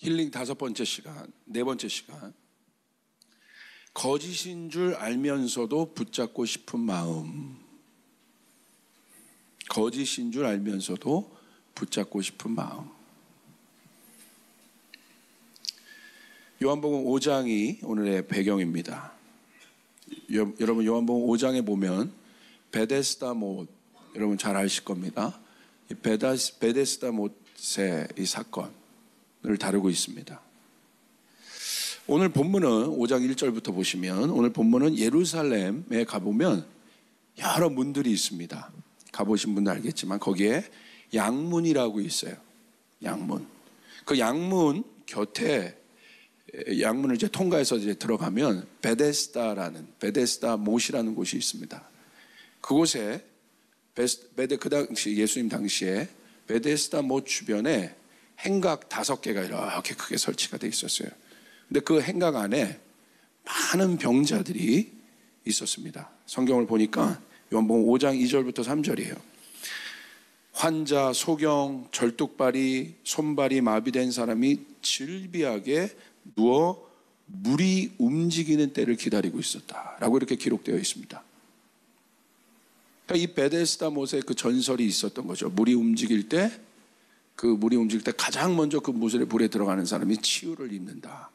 힐링 5번째 시간, 4번째 시간. 거짓인 줄 알면서도 붙잡고 싶은 마음. 거짓인 줄 알면서도 붙잡고 싶은 마음. 요한복음 5장이 오늘의 배경입니다. 여러분 요한복음 5장에 보면 베데스다 못, 여러분 잘 아실 겁니다. 이 베데스다 못의 이 사건을 다루고 있습니다. 오늘 본문은 5장 1절부터 보시면 오늘 본문은 예루살렘에 가보면 여러 문들이 있습니다. 가보신 분도 알겠지만 거기에 양문이라고 있어요. 양문. 그 양문 곁에 양문을 이제 통과해서 이제 들어가면 베데스다 못이라는 곳이 있습니다. 그곳에 그 당시 예수님 당시에 베데스다 못 주변에 행각 5개가 이렇게 크게 설치가 되어 있었어요. 근데 그 행각 안에 많은 병자들이 있었습니다. 성경을 보니까 요한복음 5장 2절부터 3절이에요. 환자, 소경, 절뚝발이, 손발이 마비된 사람이 질비하게 누워 물이 움직이는 때를 기다리고 있었다라고 이렇게 기록되어 있습니다. 그러니까 이 베데스다 못에 그 전설이 있었던 거죠. 물이 움직일 때 가장 먼저 그 물에 들어가는 사람이 치유를 입는다.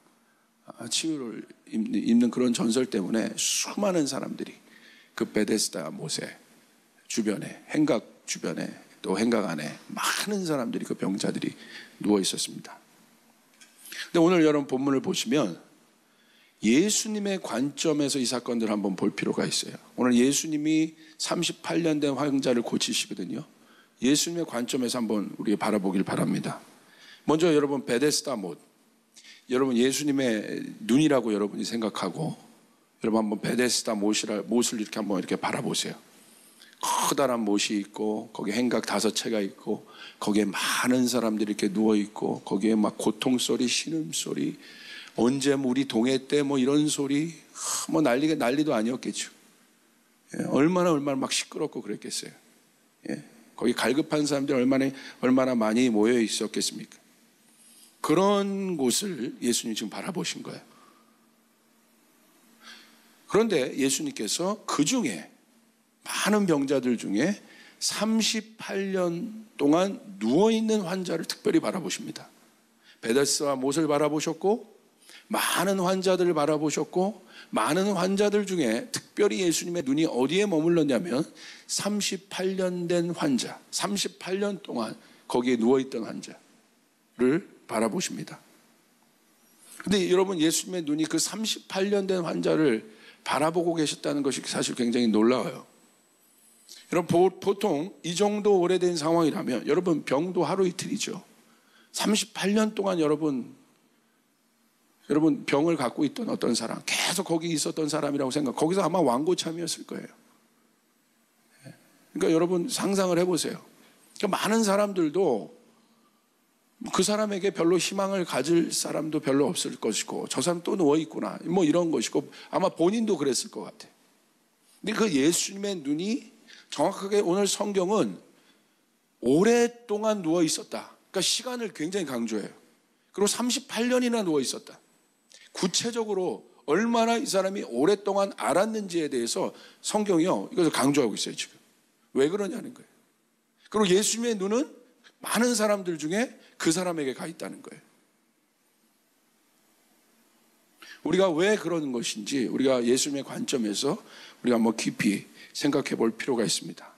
치유를 입는 그런 전설 때문에 수많은 사람들이 그 베데스다 못의 주변에, 행각 주변에 또 행각 안에 많은 사람들이, 그 병자들이 누워 있었습니다. 근데 오늘 여러분 본문을 보시면 예수님의 관점에서 이 사건들을 한번 볼 필요가 있어요. 오늘 예수님이 38년 된 환자를 고치시거든요. 예수님의 관점에서 한번 우리가 바라보길 바랍니다. 먼저 여러분 베데스다 못, 여러분 예수님의 눈이라고 여러분이 생각하고 여러분 한번 베데스다 못을 이렇게 한번 이렇게 바라보세요. 커다란 못이 있고 거기에 행각 5채가 있고 거기에 많은 사람들이 이렇게 누워 있고 거기에 막 고통소리, 신음소리, 언제 물이 동했대 뭐 이런 소리, 뭐 난리도 아니었겠죠. 얼마나 막 시끄럽고 그랬겠어요. 거기 갈급한 사람들이 얼마나 많이 모여 있었겠습니까? 그런 곳을 예수님이 지금 바라보신 거예요. 그런데 예수님께서 그 중에 많은 병자들 중에 38년 동안 누워있는 환자를 특별히 바라보십니다. 베데스다 못을 바라보셨고 많은 환자들을 바라보셨고 많은 환자들 중에 특별히 예수님의 눈이 어디에 머물렀냐면 38년 된 환자, 38년 동안 거기에 누워있던 환자를 바라보십니다. 근데 여러분 예수님의 눈이 그 38년 된 환자를 바라보고 계셨다는 것이 사실 굉장히 놀라워요. 여러분 보통 이 정도 오래된 상황이라면 여러분 병도 하루 이틀이죠. 38년 동안 여러분 병을 갖고 있던 어떤 사람, 계속 거기 있었던 사람이라고 거기서 아마 완고참이었을 거예요. 그러니까 여러분 상상을 해보세요. 그러니까 많은 사람들도 그 사람에게 별로 희망을 가질 사람도 별로 없을 것이고 저 사람 또 누워있구나 뭐 이런 것이고 아마 본인도 그랬을 것 같아요. 근데 그 예수님의 눈이 정확하게 오늘 성경은 오랫동안 누워있었다. 그러니까 시간을 굉장히 강조해요. 그리고 38년이나 누워있었다. 구체적으로 얼마나 이 사람이 오랫동안 알았는지에 대해서 성경이요 이것을 강조하고 있어요. 지금 왜 그러냐는 거예요. 그리고 예수님의 눈은 많은 사람들 중에 그 사람에게 가 있다는 거예요. 우리가 왜 그러는 것인지 우리가 예수님의 관점에서 우리가 한번 깊이 생각해 볼 필요가 있습니다.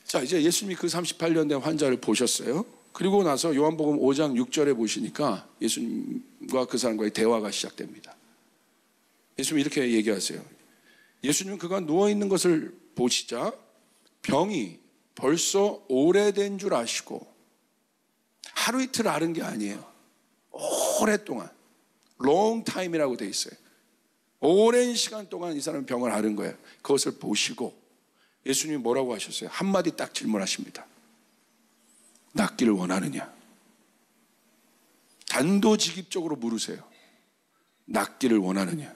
자, 이제 예수님이 그 38년 된 환자를 보셨어요. 그리고 나서 요한복음 5장 6절에 보시니까 예수님과 그 사람과의 대화가 시작됩니다. 예수님이 이렇게 얘기하세요. 예수님은 그가 누워있는 것을 보시자 병이 벌써 오래된 줄 아시고, 하루 이틀 앓은 게 아니에요. 오랫동안 long time이라고 돼 있어요. 오랜 시간 동안 이 사람은 병을 앓은 거예요. 그것을 보시고 예수님이 뭐라고 하셨어요? 한마디 딱 질문하십니다. 낫기를 원하느냐? 단도직입적으로 물으세요. 낫기를 원하느냐?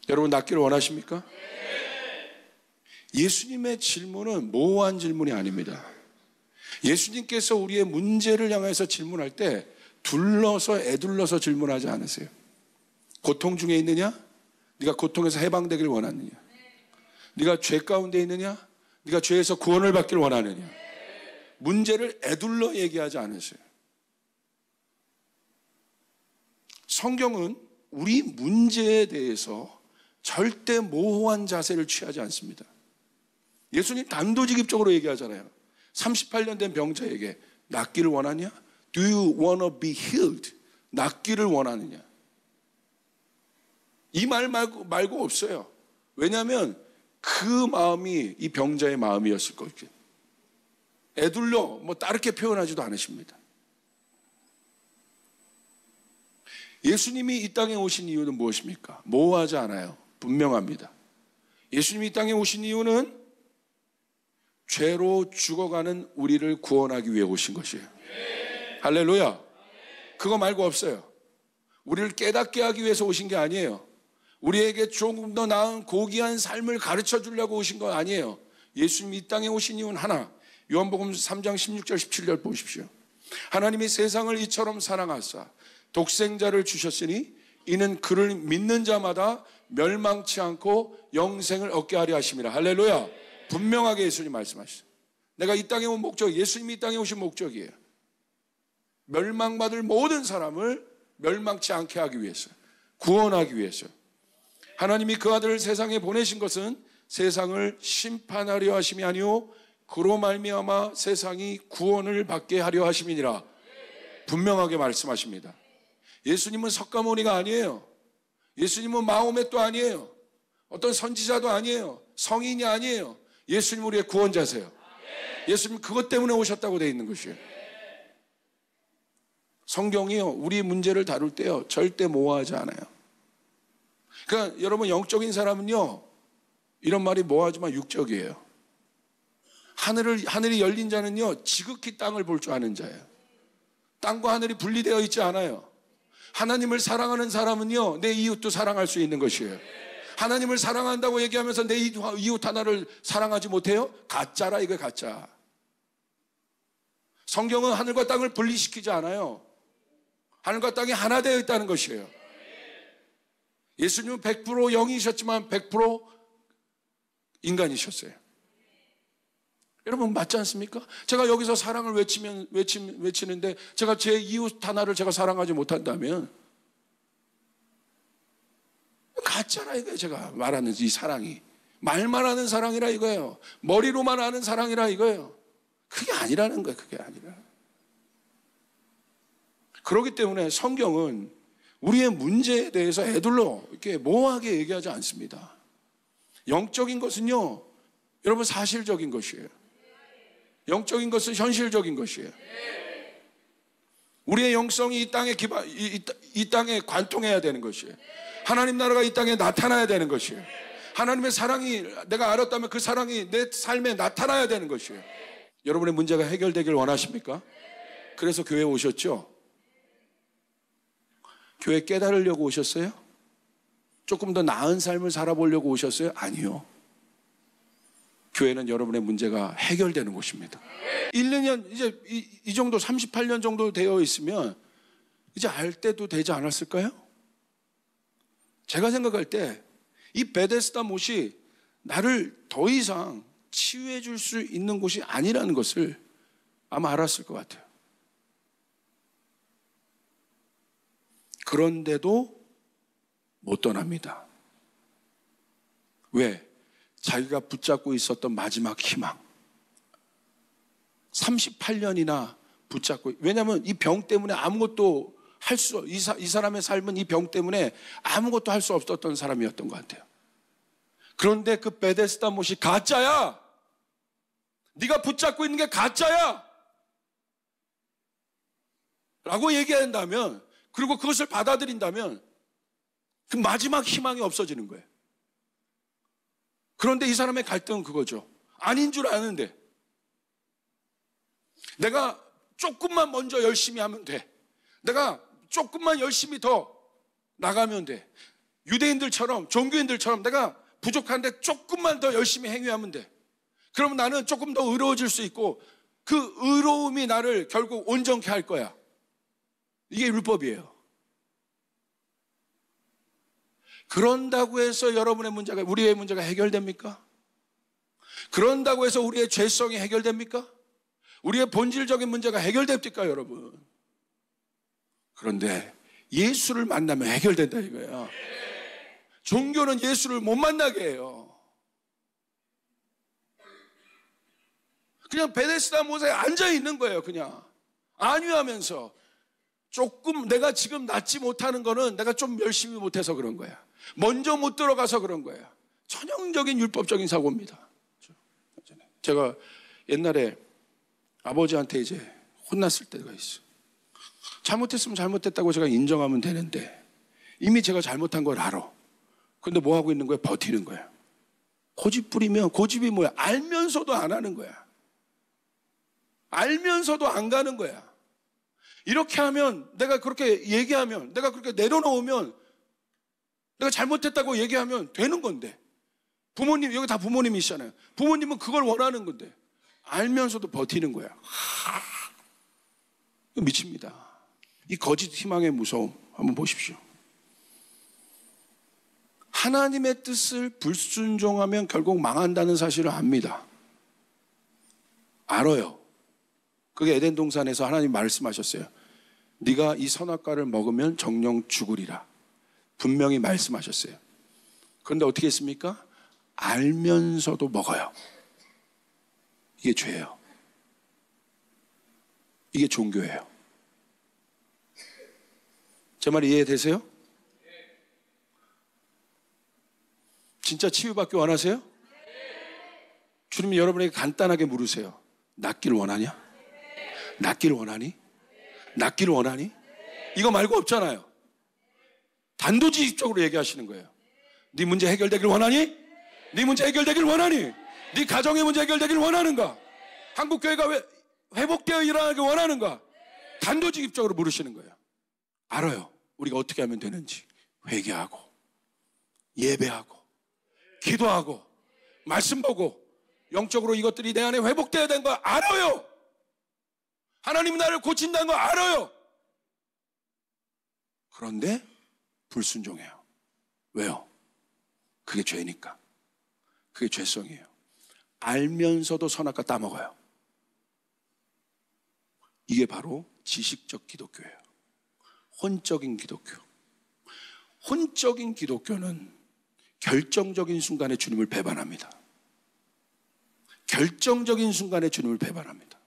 여러분 낫기를 원하십니까? 예수님의 질문은 모호한 질문이 아닙니다. 예수님께서 우리의 문제를 향해서 질문할 때 둘러서 애둘러서 질문하지 않으세요. 고통 중에 있느냐? 네가 고통에서 해방되길 원하느냐? 네가 죄 가운데 있느냐? 네가 죄에서 구원을 받길 원하느냐? 문제를 애둘러 얘기하지 않으세요. 성경은 우리 문제에 대해서 절대 모호한 자세를 취하지 않습니다. 예수님 단도직입적으로 얘기하잖아요. 38년 된 병자에게 낫기를 원하냐? Do you want to be healed? 낫기를 원하느냐? 이 말 말고 없어요. 왜냐하면 그 마음이 이 병자의 마음이었을 거예요. 애둘러 다르게 표현하지도 않으십니다. 예수님이 이 땅에 오신 이유는 무엇입니까? 모호하지 않아요. 분명합니다. 예수님이 이 땅에 오신 이유는 죄로 죽어가는 우리를 구원하기 위해 오신 것이에요. 할렐루야. 그거 말고 없어요. 우리를 깨닫게 하기 위해서 오신 게 아니에요. 우리에게 조금 더 나은 고귀한 삶을 가르쳐 주려고 오신 건 아니에요. 예수님이 이 땅에 오신 이유는 하나. 요한복음 3장 16절 17절 보십시오. 하나님이 세상을 이처럼 사랑하사 독생자를 주셨으니 이는 그를 믿는 자마다 멸망치 않고 영생을 얻게 하려 하심이라. 할렐루야. 분명하게 예수님 말씀하시죠. 내가 이 땅에 온 목적, 예수님이 이 땅에 오신 목적이에요. 멸망받을 모든 사람을 멸망치 않게 하기 위해서, 구원하기 위해서. 하나님이 그 아들을 세상에 보내신 것은 세상을 심판하려 하심이 아니오 그로 말미암아 세상이 구원을 받게 하려 하심이니라. 분명하게 말씀하십니다. 예수님은 석가모니가 아니에요. 예수님은 마호멧도 아니에요. 어떤 선지자도 아니에요. 성인이 아니에요. 예수님 우리의 구원자세요. 예수님 그것 때문에 오셨다고 되어 있는 것이에요. 성경이요, 우리 문제를 다룰 때요 절대 모호하지 않아요. 그러니까 여러분, 영적인 사람은요 이런 말이 모호하지만 육적이에요. 하늘이 열린 자는요 지극히 땅을 볼 줄 아는 자예요. 땅과 하늘이 분리되어 있지 않아요. 하나님을 사랑하는 사람은요 내 이웃도 사랑할 수 있는 것이에요. 하나님을 사랑한다고 얘기하면서 내 이웃 하나를 사랑하지 못해요? 가짜라, 이거 가짜. 성경은 하늘과 땅을 분리시키지 않아요. 하늘과 땅이 하나 되어 있다는 것이에요. 예수님은 100% 영이셨지만 100% 인간이셨어요. 여러분 맞지 않습니까? 제가 여기서 사랑을 외치는데 제가 제 이웃 하나를 제가 사랑하지 못한다면 가짜라 이거예요. 제가 말하는 이 사랑이 말만 하는 사랑이라 이거예요. 머리로만 아는 사랑이라 이거예요. 그게 아니라는 거예요. 그게 아니라. 그렇기 때문에 성경은 우리의 문제에 대해서 애둘러 이렇게 모호하게 얘기하지 않습니다. 영적인 것은요 여러분 사실적인 것이에요. 영적인 것은 현실적인 것이에요. 우리의 영성이 이 땅에 관통해야 되는 것이에요. 하나님 나라가 이 땅에 나타나야 되는 것이에요. 하나님의 사랑이 내가 알았다면 그 사랑이 내 삶에 나타나야 되는 것이에요. 여러분의 문제가 해결되길 원하십니까? 그래서 교회에 오셨죠? 교회 깨달으려고 오셨어요? 조금 더 나은 삶을 살아보려고 오셨어요? 아니요. 교회는 여러분의 문제가 해결되는 곳입니다. 1, 2년 이제 이 정도 38년 정도 되어 있으면 이제 알 때도 되지 않았을까요? 제가 생각할 때 이 베데스다 못이 나를 더 이상 치유해 줄 수 있는 곳이 아니라는 것을 아마 알았을 것 같아요. 그런데도 못 떠납니다. 왜? 자기가 붙잡고 있었던 마지막 희망. 38년이나 붙잡고, 왜냐하면 이 병 때문에 아무것도 이 사람의 삶은 이 병 때문에 아무것도 할 수 없었던 사람이었던 것 같아요. 그런데 그 베데스다 못이 가짜야. 네가 붙잡고 있는 게 가짜야 라고 얘기한다면, 그리고 그것을 받아들인다면 그 마지막 희망이 없어지는 거예요. 그런데 이 사람의 갈등은 그거죠. 아닌 줄 아는데 내가 조금만 먼저 열심히 하면 돼. 내가 조금만 열심히 더 나가면 돼. 유대인들처럼, 종교인들처럼 내가 부족한데 조금만 더 열심히 행위하면 돼. 그러면 나는 조금 더 의로워질 수 있고 그 의로움이 나를 결국 온전케 할 거야. 이게 율법이에요. 그런다고 해서 여러분의 문제가, 우리의 문제가 해결됩니까? 그런다고 해서 우리의 죄성이 해결됩니까? 우리의 본질적인 문제가 해결됩니까, 여러분? 그런데 예수를 만나면 해결된다 이거야. 종교는 예수를 못 만나게 해요. 그냥 베데스다 못에 앉아 있는 거예요. 그냥 안위하면서 조금 내가 지금 낫지 못하는 거는 내가 좀 열심히 못해서 그런 거야. 먼저 못 들어가서 그런 거야. 전형적인 율법적인 사고입니다. 제가 옛날에 아버지한테 이제 혼났을 때가 있어요. 잘못했으면 잘못했다고 제가 인정하면 되는데 이미 제가 잘못한 걸 알아. 근데 뭐 하고 있는 거야? 버티는 거야. 고집 부리면, 고집이 뭐야? 알면서도 안 하는 거야. 알면서도 안 가는 거야. 이렇게 하면, 내가 그렇게 얘기하면, 내가 그렇게 내려놓으면, 내가 잘못했다고 얘기하면 되는 건데. 부모님, 여기 다 부모님이시잖아요. 부모님은 그걸 원하는 건데 알면서도 버티는 거야. 미칩니다. 이 거짓 희망의 무서움 한번 보십시오. 하나님의 뜻을 불순종하면 결국 망한다는 사실을 압니다. 알아요. 그게 에덴 동산에서 하나님 말씀하셨어요. 네가 이 선악과를 먹으면 정령 죽으리라. 분명히 말씀하셨어요. 그런데 어떻게 했습니까? 알면서도 먹어요. 이게 죄예요. 이게 종교예요. 제 말 이해되세요? 진짜 치유받기 원하세요? 주님이 여러분에게 간단하게 물으세요. 낫길 원하냐? 낫길 원하니? 낫길 원하니? 이거 말고 없잖아요. 단도직입적으로 얘기하시는 거예요. 네 문제 해결되길 원하니? 네 문제 해결되길 원하니? 네 가정의 문제 해결되길 원하는가? 한국교회가 회복되어 일어나길 원하는가? 단도직입적으로 물으시는 거예요. 알아요. 우리가 어떻게 하면 되는지. 회개하고 예배하고 기도하고 말씀 보고 영적으로 이것들이 내 안에 회복되어야 되는 거 알아요. 하나님이 나를 고친다는 거 알아요. 그런데 불순종해요. 왜요? 그게 죄니까. 그게 죄성이에요. 알면서도 선악과 따먹어요. 이게 바로 지식적 기독교예요. 혼적인 기독교. 혼적인 기독교는 결정적인 순간에 주님을 배반합니다. 결정적인 순간에 주님을 배반합니다.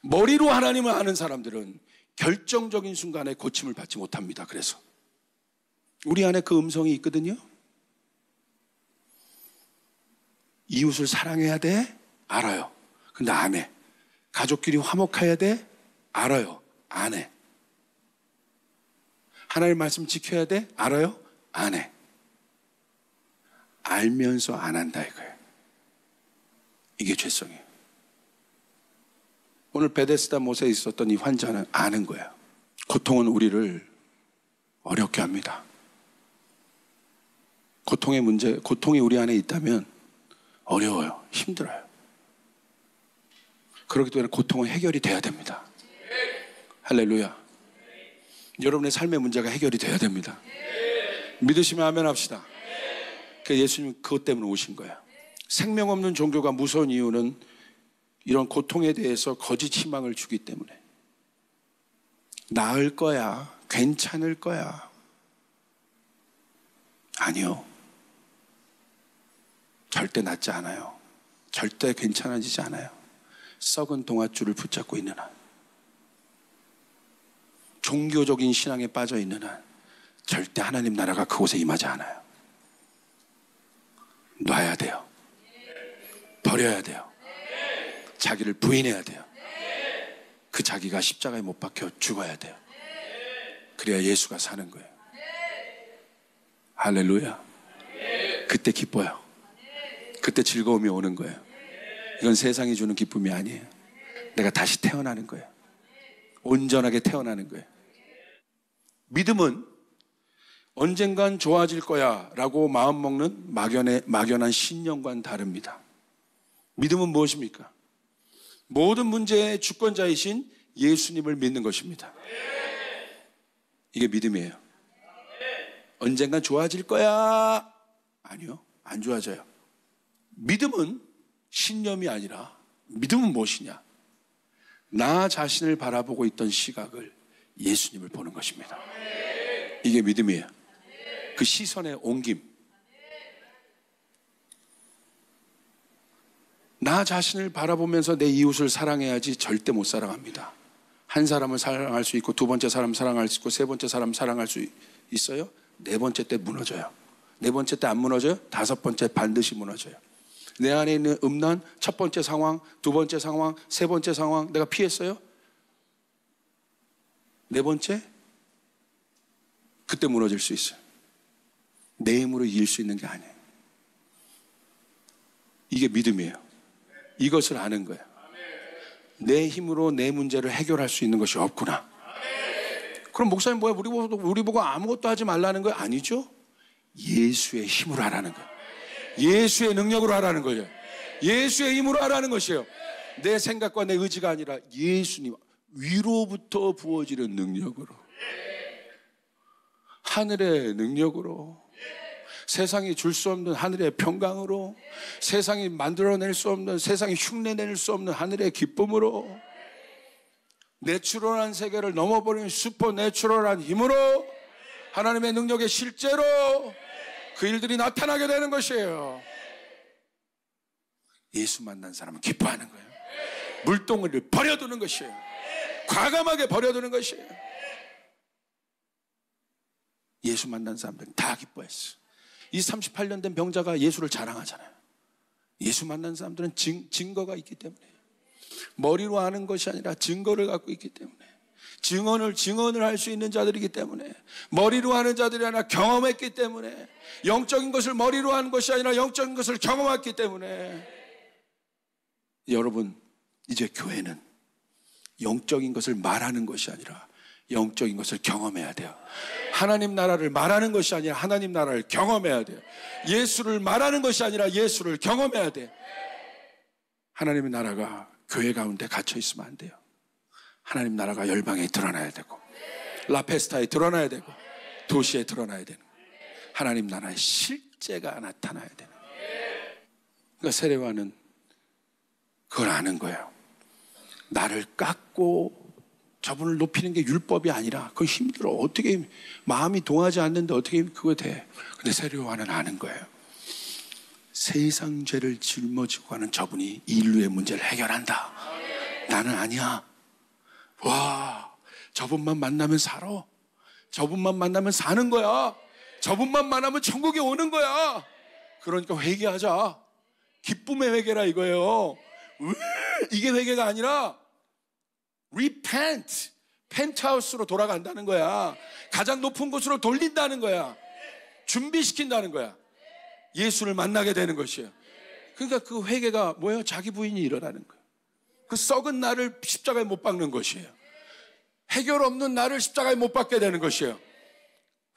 머리로 하나님을 아는 사람들은 결정적인 순간에 고침을 받지 못합니다. 그래서 우리 안에 그 음성이 있거든요. 이웃을 사랑해야 돼? 알아요. 근데 안 해. 가족끼리 화목해야 돼? 알아요. 안 해. 하나님 말씀 지켜야 돼? 알아요? 안 해. 알면서 안 한다 이거예요. 이게 죄성이에요. 오늘 베데스다 못에 있었던 이 환자는 아는 거예요. 고통은 우리를 어렵게 합니다. 고통의 문제, 고통이 우리 안에 있다면 어려워요. 힘들어요. 그렇기 때문에 고통은 해결이 돼야 됩니다. 할렐루야. 여러분의 삶의 문제가 해결이 돼야 됩니다. 믿으시면 아멘 합시다. 예수님 그것 때문에 오신 거예요. 생명 없는 종교가 무서운 이유는 이런 고통에 대해서 거짓 희망을 주기 때문에. 나을 거야. 괜찮을 거야. 아니요. 절대 낫지 않아요. 절대 괜찮아지지 않아요. 썩은 동아줄을 붙잡고 있는 한, 종교적인 신앙에 빠져 있는 한 절대 하나님 나라가 그곳에 임하지 않아요. 놔야 돼요. 버려야 돼요. 자기를 부인해야 돼요. 그 자기가 십자가에 못 박혀 죽어야 돼요. 그래야 예수가 사는 거예요. 할렐루야. 그때 기뻐요. 그때 즐거움이 오는 거예요. 이건 세상이 주는 기쁨이 아니에요. 내가 다시 태어나는 거예요. 온전하게 태어나는 거예요. 믿음은 언젠간 좋아질 거야 라고 마음먹는 막연한 신념과는 다릅니다. 믿음은 무엇입니까? 모든 문제의 주권자이신 예수님을 믿는 것입니다. 이게 믿음이에요. 언젠간 좋아질 거야. 아니요, 안 좋아져요. 믿음은 신념이 아니라, 믿음은 무엇이냐? 나 자신을 바라보고 있던 시각을 예수님을 보는 것입니다. 이게 믿음이에요. 그 시선의 옮김. 나 자신을 바라보면서 내 이웃을 사랑해야지 절대 못 사랑합니다. 한 사람을 사랑할 수 있고, 두 번째 사람 사랑할 수 있고, 세 번째 사람 사랑할 수 있어요. 네 번째 때 무너져요. 네 번째 때 안 무너져요. 다섯 번째 반드시 무너져요. 내 안에 있는 음란, 첫 번째 상황, 두 번째 상황, 세 번째 상황 내가 피했어요. 네 번째, 그때 무너질 수 있어요. 내 힘으로 이길 수 있는 게 아니에요. 이게 믿음이에요. 이것을 아는 거예요. 내 힘으로 내 문제를 해결할 수 있는 것이 없구나. 그럼 목사님 뭐야? 우리 보고 아무것도 하지 말라는 거예요? 아니죠. 예수의 힘으로 하라는 거예요. 예수의 능력으로 하라는 거예요. 예수의 힘으로 하라는 것이에요. 내 생각과 내 의지가 아니라 예수님 위로부터 부어지는 능력으로, 하늘의 능력으로, 세상이 줄 수 없는 하늘의 평강으로, 세상이 만들어낼 수 없는, 세상이 흉내낼 수 없는 하늘의 기쁨으로, 내추럴한 세계를 넘어버리는 슈퍼내추럴한 힘으로, 하나님의 능력의 실제로 그 일들이 나타나게 되는 것이에요. 예수 만난 사람은 기뻐하는 거예요. 물동이를 버려두는 것이에요. 과감하게 버려두는 것이에요. 예수 만난 사람들은 다 기뻐했어요. 이 38년 된 병자가 예수를 자랑하잖아요. 예수 만난 사람들은 증거가 있기 때문에, 머리로 아는 것이 아니라 증거를 갖고 있기 때문에, 증언을 할 수 있는 자들이기 때문에, 머리로 하는 자들이 아니라 경험했기 때문에, 영적인 것을 머리로 하는 것이 아니라 영적인 것을 경험했기 때문에. 여러분, 이제 교회는 영적인 것을 말하는 것이 아니라 영적인 것을 경험해야 돼요. 하나님 나라를 말하는 것이 아니라 하나님 나라를 경험해야 돼요. 예수를 말하는 것이 아니라 예수를 경험해야 돼요. 하나님의 나라가 교회 가운데 갇혀 있으면 안 돼요. 하나님 나라가 열방에 드러나야 되고, 라페스타에 드러나야 되고, 도시에 드러나야 되는 거예요. 하나님 나라의 실제가 나타나야 되는 거예요. 그러니까 세례요한은 그걸 아는 거예요. 나를 깎고 저분을 높이는 게 율법이 아니라, 그거 힘들어. 어떻게, 마음이 동하지 않는데 어떻게 그거 돼. 근데 세례요한은 아는 거예요. 세상 죄를 짊어지고 가는 저분이 인류의 문제를 해결한다. 나는 아니야. 와, 저분만 만나면 살아. 저분만 만나면 사는 거야. 저분만 만나면 천국에 오는 거야. 그러니까 회개하자. 기쁨의 회개라 이거예요. 이게 회개가 아니라 repent, 펜트하우스로 돌아간다는 거야. 가장 높은 곳으로 돌린다는 거야. 준비시킨다는 거야. 예수를 만나게 되는 것이에요. 그러니까 그 회개가 뭐예요? 자기 부인이 일어나는 거예요. 그 썩은 나를 십자가에 못 박는 것이에요. 해결 없는 나를 십자가에 못 박게 되는 것이에요.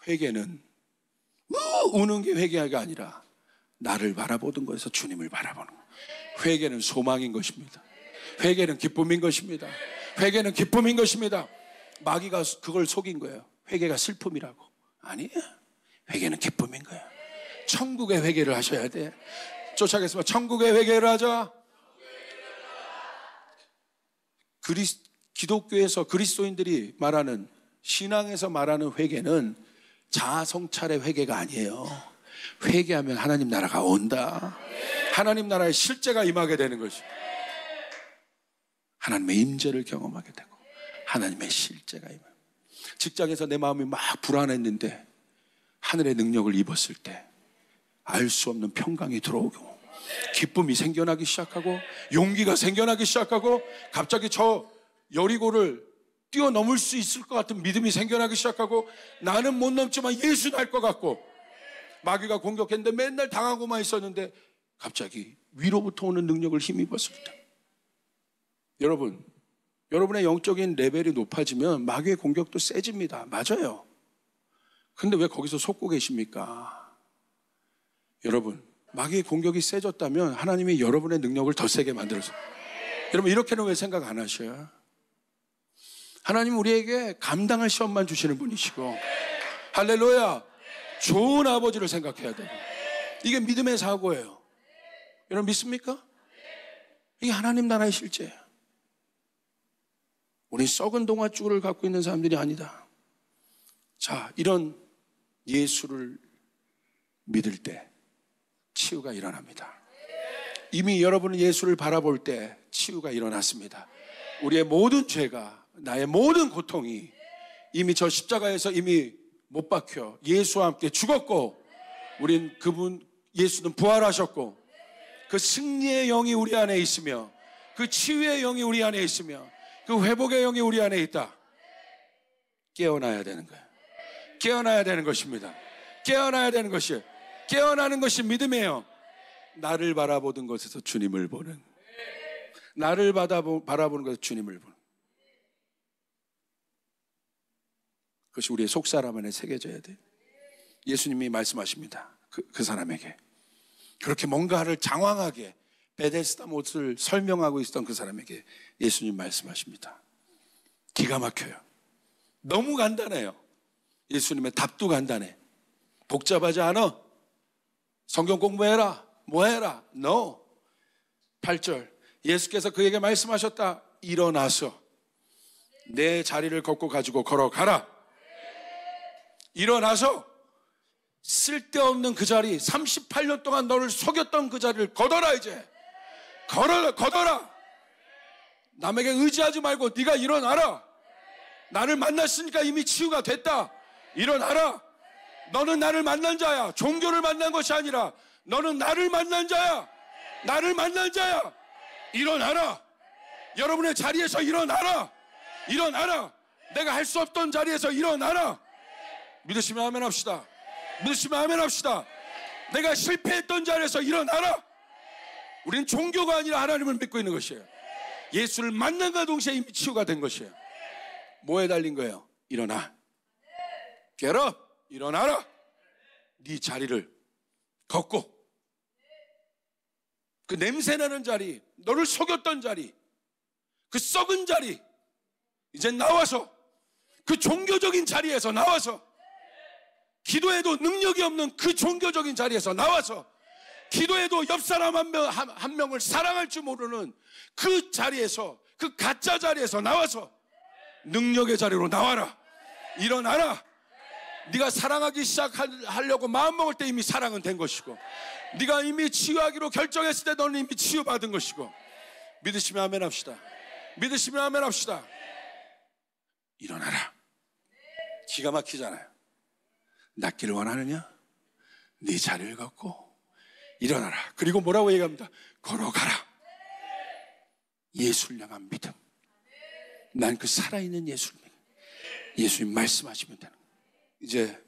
회개는 우는 게 회개가 아니라 나를 바라보던 것에서 주님을 바라보는 거예요. 회개는 소망인 것입니다. 회개는 기쁨인 것입니다. 회개는 기쁨인 것입니다. 마귀가 그걸 속인 거예요. 회개가 슬픔이라고. 아니에요. 회개는 기쁨인 거예요. 천국의 회개를 하셔야 돼. 쫓아가겠습니다. 천국의 회개를 하자. 기독교에서 그리스도인들이 말하는, 신앙에서 말하는 회개는 자아 성찰의 회개가 아니에요. 회개하면 하나님 나라가 온다. 하나님 나라의 실제가 임하게 되는 것이, 하나님의 임재를 경험하게 되고 하나님의 실제가 임해요. 직장에서 내 마음이 막 불안했는데 하늘의 능력을 입었을 때 알 수 없는 평강이 들어오고, 기쁨이 생겨나기 시작하고, 용기가 생겨나기 시작하고, 갑자기 저 여리고를 뛰어넘을 수 있을 것 같은 믿음이 생겨나기 시작하고, 나는 못 넘지만 예수는 할 것 같고, 마귀가 공격했는데 맨날 당하고만 있었는데 갑자기 위로부터 오는 능력을 힘입었을 때, 여러분의 영적인 레벨이 높아지면 마귀의 공격도 세집니다. 맞아요. 근데 왜 거기서 속고 계십니까? 여러분, 마귀의 공격이 세졌다면 하나님이 여러분의 능력을 더 세게 만들어서, 여러분 이렇게는 왜 생각 안 하셔요? 하나님 우리에게 감당할 시험만 주시는 분이시고, 할렐루야, 좋은 아버지를 생각해야 되고, 이게 믿음의 사고예요. 여러분 믿습니까? 이게 하나님 나라의 실제예요. 우리 썩은 동아줄을 갖고 있는 사람들이 아니다. 자, 이런 예수를 믿을 때 치유가 일어납니다. 이미 여러분은 예수를 바라볼 때 치유가 일어났습니다. 우리의 모든 죄가, 나의 모든 고통이 이미 저 십자가에서 이미 못 박혀 예수와 함께 죽었고, 우린 그분 예수는 부활하셨고, 그 승리의 영이 우리 안에 있으며, 그 치유의 영이 우리 안에 있으며, 그 회복의 영이 우리 안에 있다. 깨어나야 되는 거예요. 깨어나야 되는 것입니다. 깨어나야 되는 것이에요. 깨어나는 것이 믿음이에요. 나를 바라보던 것에서 주님을 보는, 나를 바라보는 것에서 주님을 보는, 그것이 우리의 속사람 안에 새겨져야 돼요. 예수님이 말씀하십니다. 그 사람에게 그렇게 뭔가를 장황하게 베데스다 못을 설명하고 있었던 그 사람에게 예수님 말씀하십니다. 기가 막혀요. 너무 간단해요. 예수님의 답도 간단해. 복잡하지 않아. 성경 공부해라, 뭐해라. No. 8절, 예수께서 그에게 말씀하셨다. 일어나서 내 자리를 걷고 가지고 걸어가라. 일어나서 쓸데없는 그 자리, 38년 동안 너를 속였던 그 자리를 걷어라. 이제 걷어라. 남에게 의지하지 말고 네가 일어나라. 나를 만났으니까 이미 치유가 됐다. 일어나라. 너는 나를 만난 자야. 종교를 만난 것이 아니라 너는 나를 만난 자야. 나를 만난 자야. 일어나라. 여러분의 자리에서 일어나라. 일어나라. 내가 할 수 없던 자리에서 일어나라. 믿으시면 아멘 합시다. 믿으시면 아멘 합시다. 내가 실패했던 자리에서 일어나라. 우리는 종교가 아니라 하나님을 믿고 있는 것이에요. 예수를 만난과 동시에 이미 치유가 된 것이에요. 뭐에 달린 거예요? 일어나. Get up. 일어나라. 네 자리를 걷고, 그 냄새나는 자리, 너를 속였던 자리, 그 썩은 자리, 이제 나와서 그 종교적인 자리에서 나와서, 기도해도 능력이 없는 그 종교적인 자리에서 나와서, 기도해도 옆 사람 한 명을 사랑할 줄 모르는 그 자리에서, 그 가짜 자리에서 나와서 능력의 자리로 나와라. 일어나라. 네가 사랑하기 시작하려고 마음먹을 때 이미 사랑은 된 것이고, 네가 이미 치유하기로 결정했을 때 너는 이미 치유받은 것이고. 믿으시면 아멘 합시다. 믿으시면 아멘 합시다. 일어나라. 기가 막히잖아요. 낫기를 원하느냐? 네 자리를 걷고 일어나라. 그리고 뭐라고 얘기합니다? 걸어가라. 예수를 향한 믿음. 난 그 살아있는 예수를 믿어. 예수님 말씀하시면 되는 거예요. 이제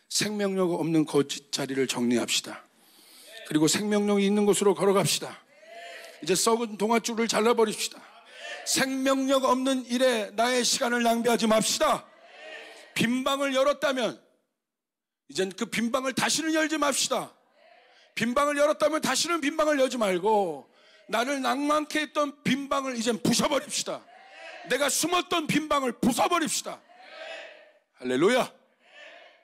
생명력 없는 거짓 자리를 정리합시다. 그리고 생명력이 있는 곳으로 걸어갑시다. 이제 썩은 동아줄을 잘라버립시다. 생명력 없는 일에 나의 시간을 낭비하지 맙시다. 빈방을 열었다면 이젠 그 빈방을 다시는 열지 맙시다. 빈방을 열었다면 다시는 빈방을 열지 말고, 나를 낭만케 했던 빈방을 이젠 부숴버립시다. 내가 숨었던 빈방을 부숴버립시다. 할렐루야.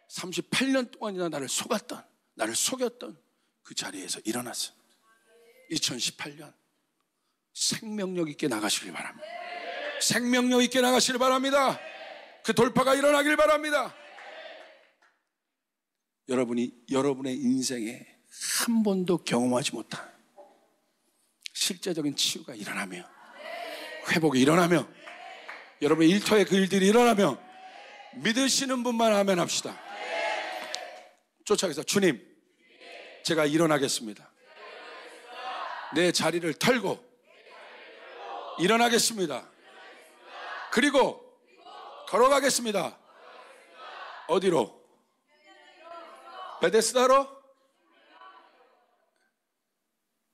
38년 동안이나 나를 속였던 그 자리에서 일어났어. 2018년 생명력 있게 나가시길 바랍니다. 생명력 있게 나가시길 바랍니다. 그 돌파가 일어나길 바랍니다. 여러분의 인생에 한 번도 경험하지 못한 실제적인 치유가 일어나며, 회복이 일어나며, 여러분의 일터에 그 일들이 일어나며, 믿으시는 분만 아멘 합시다. 쫓아가서 주님, 제가 일어나겠습니다. 내 자리를 털고 일어나겠습니다. 그리고 걸어가겠습니다. 어디로? 베데스다로?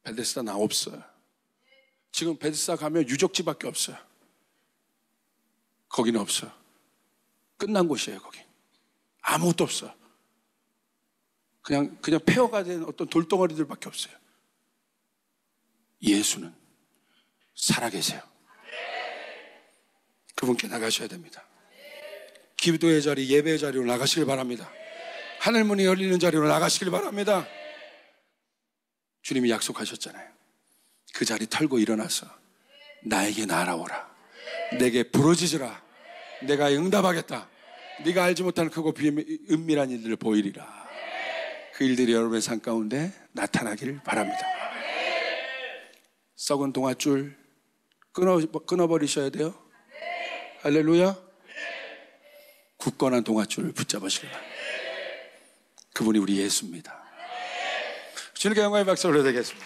베데스다 나 없어요. 지금 베데스다 가면 유적지밖에 없어요. 거기는 없어요. 끝난 곳이에요. 거기 아무것도 없어요. 그냥 폐허가 된 어떤 돌덩어리들밖에 없어요. 예수는 살아계세요. 그분께 나가셔야 됩니다. 기도의 자리, 예배의 자리로 나가시길 바랍니다. 하늘문이 열리는 자리로 나가시길 바랍니다. 주님이 약속하셨잖아요. 그 자리 털고 일어나서 나에게 날아오라. 내게 부르짖으라. 내가 응답하겠다. 네가 알지 못하는 크고 은밀한 일들을 보이리라. 그 일들이 여러분의 삶 가운데 나타나기를 바랍니다. 썩은 동아줄 끊어버리셔야 돼요. 할렐루야. 굳건한 동아줄을 붙잡으시길 바랍니다. 그분이 우리 예수입니다. 주님께 영광의 박수를 드리겠습니다.